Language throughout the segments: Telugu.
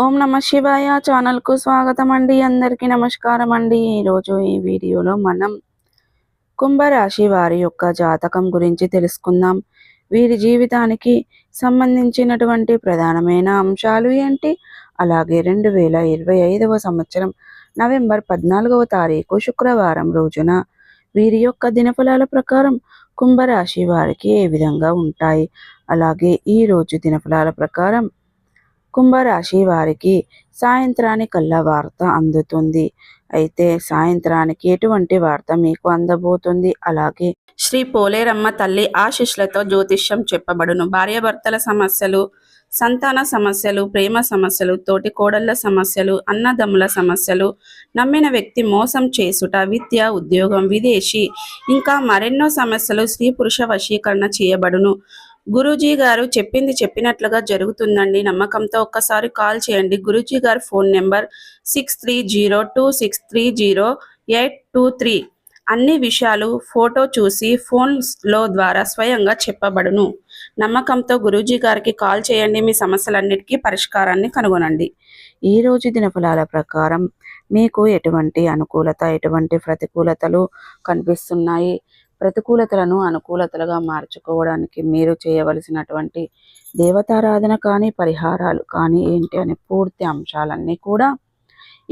ఓం నమ శివాయ ఛానల్కు స్వాగతం అండి. అందరికీ నమస్కారం అండి. ఈరోజు ఈ వీడియోలో మనం కుంభరాశి వారి యొక్క జాతకం గురించి తెలుసుకుందాం. వీరి జీవితానికి సంబంధించినటువంటి ప్రధానమైన అంశాలు ఏంటి, అలాగే 2025వ సంవత్సరం నవంబర్ 14వ తారీఖు శుక్రవారం రోజున వీరి యొక్క దినఫలాల ప్రకారం కుంభరాశి వారికి ఏ విధంగా ఉంటాయి, అలాగే ఈ రోజు దినఫలాల ప్రకారం కుంభరాశి వారికి సాయంత్రానికల్లా వార్త అందుతుంది. అయితే సాయంత్రానికి ఎటువంటి వార్త మీకు అందబోతుంది, అలాగే శ్రీ పోలేరమ్మ తల్లి ఆశీస్సులతో జ్యోతిష్యం చెప్పబడును. భార్యాభర్తల సమస్యలు, సంతాన సమస్యలు, ప్రేమ సమస్యలు, తోటి కోడళ్ల సమస్యలు, అన్నదమ్ముల సమస్యలు, నమ్మిన వ్యక్తి మోసం చేసుట, విద్య, ఉద్యోగం, విదేశీ, ఇంకా మరెన్నో సమస్యలు స్త్రీ పురుష వశీకరణ చేయబడును. గురూజీ గారు చెప్పింది చెప్పినట్లుగా జరుగుతుందండి. నమ్మకంతో ఒక్కసారి కాల్ చేయండి. గురూజీ గారి ఫోన్ నెంబర్ 6302630823. అన్ని విషయాలు ఫోటో చూసి ఫోన్లో ద్వారా స్వయంగా చెప్పబడును. నమ్మకంతో గురూజీ గారికి కాల్ చేయండి. మీ సమస్యలన్నిటికీ పరిష్కారాన్ని కనుగొనండి. ఈ రోజు దినఫలాల ప్రకారం మీకు ఎటువంటి అనుకూలత, ఎటువంటి ప్రతికూలతలు కనిపిస్తున్నాయి, ప్రతికూలతలను అనుకూలతలుగా మార్చుకోవడానికి మీరు చేయవలసినటువంటి దేవతారాధన కానీ, పరిహారాలు కానీ ఏంటి అనే పూర్తి అంశాలన్నీ కూడా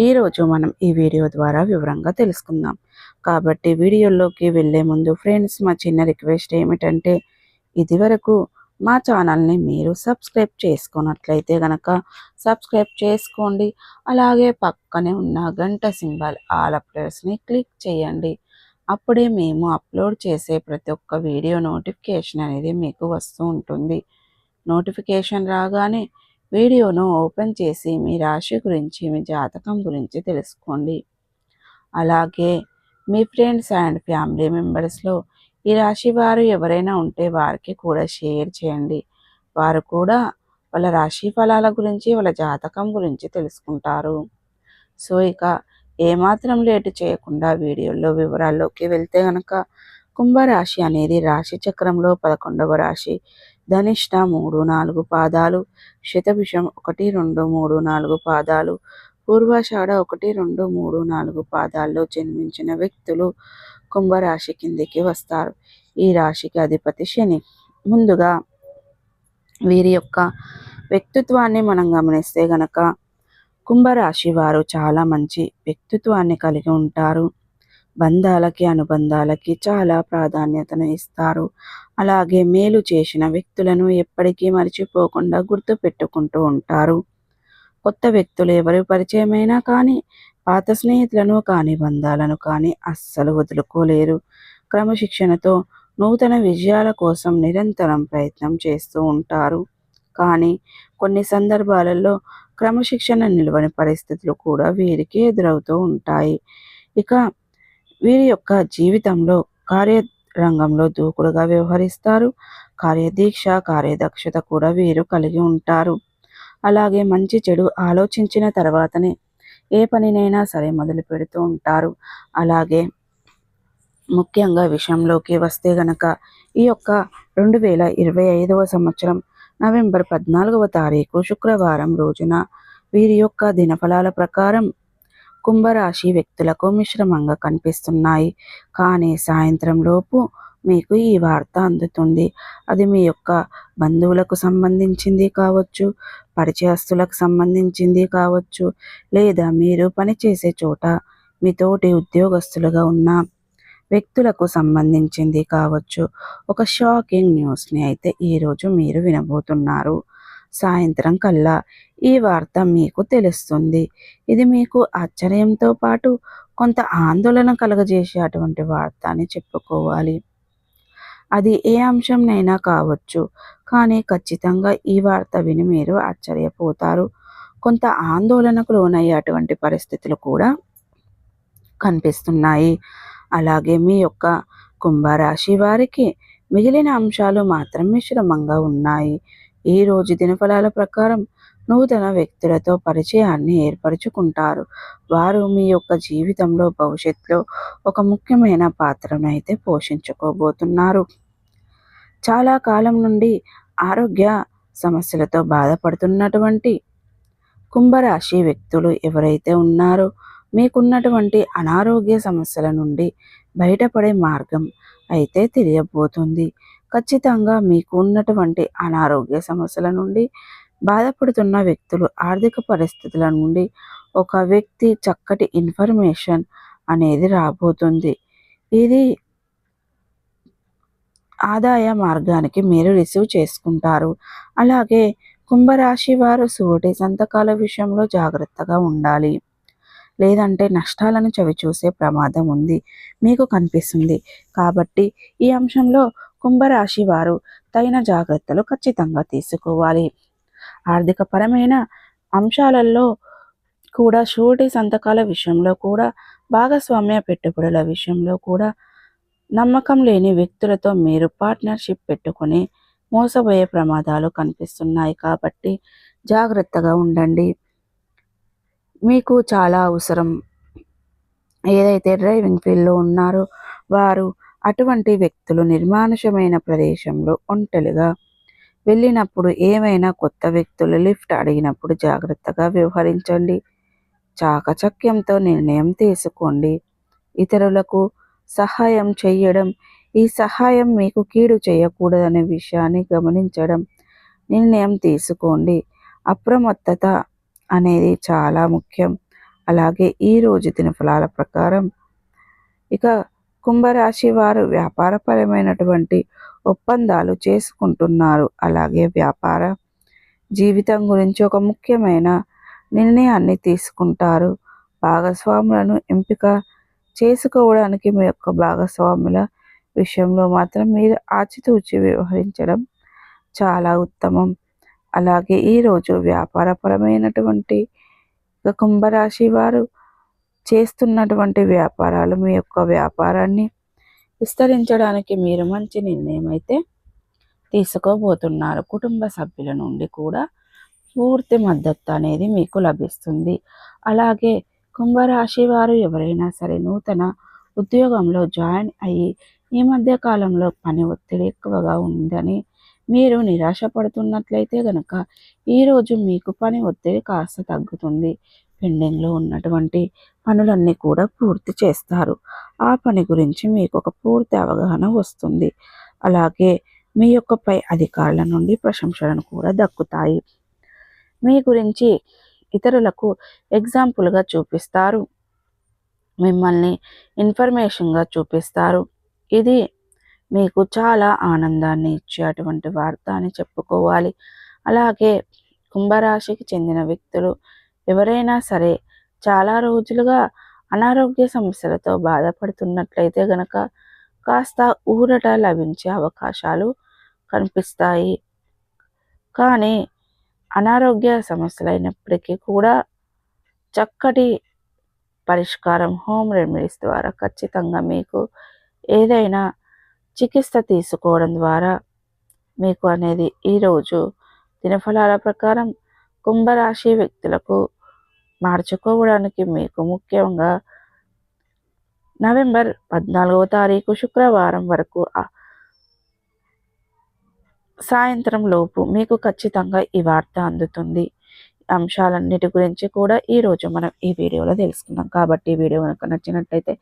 ఈరోజు మనం ఈ వీడియో ద్వారా వివరంగా తెలుసుకుందాం. కాబట్టి వీడియోలోకి వెళ్ళే ముందు ఫ్రెండ్స్, మా చిన్న రిక్వెస్ట్ ఏమిటంటే, ఇదివరకు మా ఛానల్ని మీరు సబ్స్క్రైబ్ చేసుకున్నట్లయితే కనుక సబ్స్క్రైబ్ చేసుకోండి. అలాగే పక్కనే ఉన్న గంట సింబల్ ఆల్ అప్డేట్స్ని క్లిక్ చేయండి. అప్పుడే మేము అప్లోడ్ చేసే ప్రతి ఒక్క వీడియో నోటిఫికేషన్ అనేది మీకు వస్తూ ఉంటుంది. నోటిఫికేషన్ రాగానే వీడియోను ఓపెన్ చేసి మీ రాశి గురించి, మీ జాతకం గురించి తెలుసుకోండి. అలాగే మీ ఫ్రెండ్స్ అండ్ ఫ్యామిలీ మెంబర్స్లో ఈ రాశి వారు ఎవరైనా ఉంటే వారికి కూడా షేర్ చేయండి. వారు కూడా వాళ్ళ రాశి ఫలాల గురించి, వాళ్ళ జాతకం గురించి తెలుసుకుంటారు. సో ఇక ఏమాత్రం లేటు చేయకుండా వీడియోలో వివరాల్లోకి వెళ్తే గనక, కుంభరాశి అనేది రాశి చక్రంలో 11వ రాశి. ధనిష్ట 3-4 పాదాలు, శతభిషం 1-2-3-4 పాదాలు, పూర్వాషాఢ 1-2-3-4 పాదాల్లో జన్మించిన వ్యక్తులు కుంభరాశి కిందికి వస్తారు. ఈ రాశికి అధిపతి శని. ముందుగా వీరి యొక్క వ్యక్తిత్వాన్ని మనం గమనిస్తే గనక, కుంభరాశి వారు చాలా మంచి వ్యక్తిత్వాన్ని కలిగి ఉంటారు. బంధాలకి, అనుబంధాలకి చాలా ప్రాధాన్యతను ఇస్తారు. అలాగే మేలు చేసిన వ్యక్తులను ఎప్పటికీ మర్చిపోకుండా గుర్తు పెట్టుకుంటూ ఉంటారు. కొత్త వ్యక్తులు ఎవరు పరిచయమైనా కానీ, పాత స్నేహితులను కానీ, బంధాలను కానీ అస్సలు వదులుకోలేరు. క్రమశిక్షణతో నూతన విజయాల కోసం నిరంతరం ప్రయత్నం చేస్తూ ఉంటారు. కానీ కొన్ని సందర్భాలలో క్రమశిక్షణ నిలవని పరిస్థితులు కూడా వీరికి ఎదురవుతూ ఉంటాయి. ఇక వీరి యొక్క జీవితంలో కార్యరంగంలో దూకుడుగా వ్యవహరిస్తారు. కార్యదీక్ష, కార్యదక్షత కూడా వీరు కలిగి ఉంటారు. అలాగే మంచి చెడు ఆలోచించిన తర్వాతనే ఏ పనినైనా సరే మొదలు పెడుతూ ఉంటారు. అలాగే ముఖ్యంగా విషయంలోకి వస్తే గనక, ఈ యొక్క 2025వ సంవత్సరం నవంబర్ 14వ తారీఖు శుక్రవారం రోజున వీరి యొక్క దినఫలాల ప్రకారం కుంభరాశి వ్యక్తులకు మిశ్రమంగా కనిపిస్తున్నాయి. కానీ సాయంత్రం లోపు మీకు ఈ వార్త అందుతుంది. అది మీ యొక్క బంధువులకు సంబంధించింది కావచ్చు, పరిచయస్తులకు సంబంధించింది కావచ్చు, లేదా మీరు పనిచేసే చోట మీ తోటి ఉద్యోగస్తులుగా ఉన్న వ్యక్తులకు సంబంధించింది కావచ్చు. ఒక షాకింగ్ న్యూస్ని అయితే ఈరోజు మీరు వినబోతున్నారు. సాయంత్రం కల్లా ఈ వార్త మీకు తెలుస్తుంది. ఇది మీకు ఆశ్చర్యంతో పాటు కొంత ఆందోళన కలగజేసే అటువంటి వార్త అని చెప్పుకోవాలి. అది ఏ అంశంనైనా కావచ్చు, కానీ ఖచ్చితంగా ఈ వార్త విని మీరు ఆశ్చర్యపోతారు. కొంత ఆందోళనకు లోనయ్యే అటువంటి పరిస్థితులు కూడా కనిపిస్తున్నాయి. అలాగే మీ యొక్క కుంభరాశి వారికి మిగిలిన అంశాలు మాత్రం మిశ్రమంగా ఉన్నాయి. ఈ రోజు దినఫలాల ప్రకారం నూతన వ్యక్తులతో పరిచయాన్ని ఏర్పరచుకుంటారు. వారు మీ యొక్క జీవితంలో భవిష్యత్తులో ఒక ముఖ్యమైన పాత్రను అయితే పోషించుకోబోతున్నారు. చాలా కాలం నుండి ఆరోగ్య సమస్యలతో బాధపడుతున్నటువంటి కుంభరాశి వ్యక్తులు ఎవరైతే ఉన్నారో మీకున్నటువంటి అనారోగ్య సమస్యల నుండి బయటపడే మార్గం అయితే తెలియబోతుంది. ఖచ్చితంగా మీకు ఉన్నటువంటి అనారోగ్య సమస్యల నుండి బాధపడుతున్న వ్యక్తులు ఆర్థిక పరిస్థితుల నుండి ఒక వ్యక్తి చక్కటి ఇన్ఫర్మేషన్ అనేది రాబోతుంది. ఇది ఆదాయ మార్గానికి మీరు రిసీవ్ చేసుకుంటారు. అలాగే కుంభరాశి వారు సూటి సంతకాల విషయంలో జాగ్రత్తగా ఉండాలి. లేదంటే నష్టాలను చవిచూసే ప్రమాదం ఉంది మీకు కనిపిస్తుంది. కాబట్టి ఈ అంశంలో కుంభరాశి వారు తగిన జాగ్రత్తలు ఖచ్చితంగా తీసుకోవాలి. ఆర్థికపరమైన అంశాలలో కూడా షూరిటీ సంతకాల విషయంలో కూడా భాగస్వామ్య పెట్టుబడుల విషయంలో కూడా నమ్మకం లేని వ్యక్తులతో మీరు పార్ట్నర్షిప్ పెట్టుకొని మోసపోయే ప్రమాదాలు కనిపిస్తున్నాయి. కాబట్టి జాగ్రత్తగా ఉండండి. మీకు చాలా అవసరం. ఏదైతే డ్రైవింగ్ ఫీల్డ్లో ఉన్నారో వారు అటువంటి వ్యక్తులు నిర్మానుషమైన ప్రదేశంలో ఒంటరిగా వెళ్ళినప్పుడు ఏమైనా కొత్త వ్యక్తులు లిఫ్ట్ అడిగినప్పుడు జాగ్రత్తగా వ్యవహరించండి. చాకచక్యంతో నిర్ణయం తీసుకోండి. ఇతరులకు సహాయం చేయడం, ఈ సహాయం మీకు కీడు చేయకూడదనే విషయాన్ని గమనించడం, నిర్ణయం తీసుకోండి. అప్రమత్తత అనేది చాలా ముఖ్యం. అలాగే ఈరోజు దినఫలాల ప్రకారం ఇక కుంభరాశి వారు వ్యాపారపరమైనటువంటి ఒప్పందాలు చేసుకుంటున్నారు. అలాగే వ్యాపార జీవితం గురించి ఒక ముఖ్యమైన నిర్ణయాన్ని తీసుకుంటారు. భాగస్వాములను ఎంపిక చేసుకోవడానికి మీ యొక్క భాగస్వాముల విషయంలో మాత్రం మీరు ఆచితూచి వ్యవహరించడం చాలా ఉత్తమం. అలాగే ఈరోజు వ్యాపారపరమైనటువంటి కుంభరాశి వారు చేస్తున్నటువంటి వ్యాపారాలు మీ యొక్క వ్యాపారాన్ని విస్తరించడానికి మీరు మంచి నిర్ణయం అయితే తీసుకోబోతున్నారు. కుటుంబ సభ్యుల నుండి కూడా పూర్తి మద్దతు అనేది మీకు లభిస్తుంది. అలాగే కుంభరాశి వారు ఎవరైనా సరే నూతన ఉద్యోగంలో జాయిన్ అయ్యి ఈ మధ్య కాలంలో పని ఒత్తిడి ఎక్కువగా ఉందని మీరు నిరాశపడుతున్నట్లయితే కనుక ఈరోజు మీకు పని ఒత్తిడి కాస్త తగ్గుతుంది. పెండింగ్లో ఉన్నటువంటి పనులన్నీ కూడా పూర్తి చేస్తారు. ఆ పని గురించి మీకు ఒక పూర్తి అవగాహన వస్తుంది. అలాగే మీ యొక్క పై అధికారుల నుండి ప్రశంసలను కూడా దక్కుతాయి. మీ గురించి ఇతరులకు ఎగ్జాంపుల్గా చూపిస్తారు. మిమ్మల్ని ఇన్ఫర్మేషన్గా చూపిస్తారు. ఇది మీకు చాలా ఆనందాన్ని ఇచ్చే అటువంటి వార్త అని చెప్పుకోవాలి. అలాగే కుంభరాశికి చెందిన వ్యక్తులు ఎవరైనా సరే చాలా రోజులుగా అనారోగ్య సమస్యలతో బాధపడుతున్నట్లయితే గనక కాస్త ఊరట లభించే అవకాశాలు కనిపిస్తాయి. కానీ అనారోగ్య సమస్యలైనప్పటికీ కూడా చక్కటి పరిష్కారం హోమ్ రెమెడీస్ ద్వారా ఖచ్చితంగా మీకు ఏదైనా చికిత్స తీసుకోవడం ద్వారా మీకు అనేది ఈరోజు దినఫలాల ప్రకారం కుంభరాశి వ్యక్తులకు మార్చుకోవడానికి మీకు ముఖ్యంగా నవంబర్ 14వ తారీఖు శుక్రవారం వరకు సాయంత్రం లోపు మీకు ఖచ్చితంగా ఈ వార్త అందుతుంది. అంశాలన్నిటి గురించి కూడా ఈరోజు మనం ఈ వీడియోలో తెలుసుకున్నాం. కాబట్టి ఈ వీడియో కనుక నచ్చినట్లయితే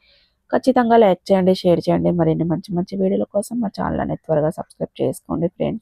ఖచ్చితంగా లైక్ చేయండి, షేర్ చేయండి. మరిన్ని మంచి మంచి వీడియోల కోసం మా ఛానల్ అనేది త్వరగా సబ్స్క్రైబ్ చేసుకోండి ఫ్రెండ్స్.